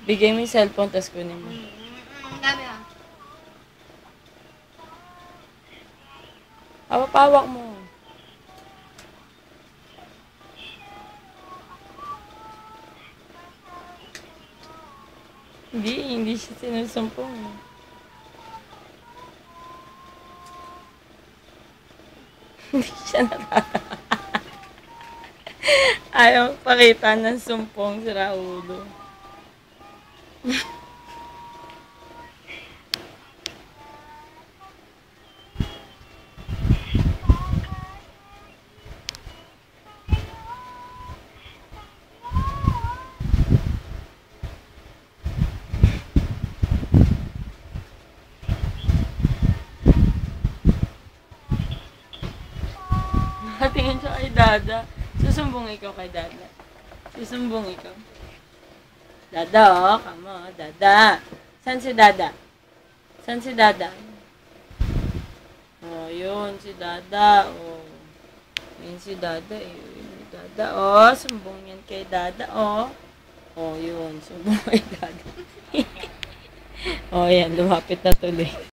Bigay mo yung cellphone, tas kunin mo. Ang dami ah. Pawak mo. Hindi siya sinusumpong. Hindi siya natatawa. Ayaw pakita ng sumpong si Raulo. Nakatingin siya kay Dada. Susumbong ikaw kay Dada. Susumbong ikaw. Dada, oh. Come on, Dada. Saan si Dada? Saan si Dada? Oh, yun. Si Dada. Oh. Yun si Dada. Yun si Dada. Oh, sumbong yan kay Dada. Oh. Oh, yun. Sumbong kay Dada. Oh, yan. Lumapit na tuloy.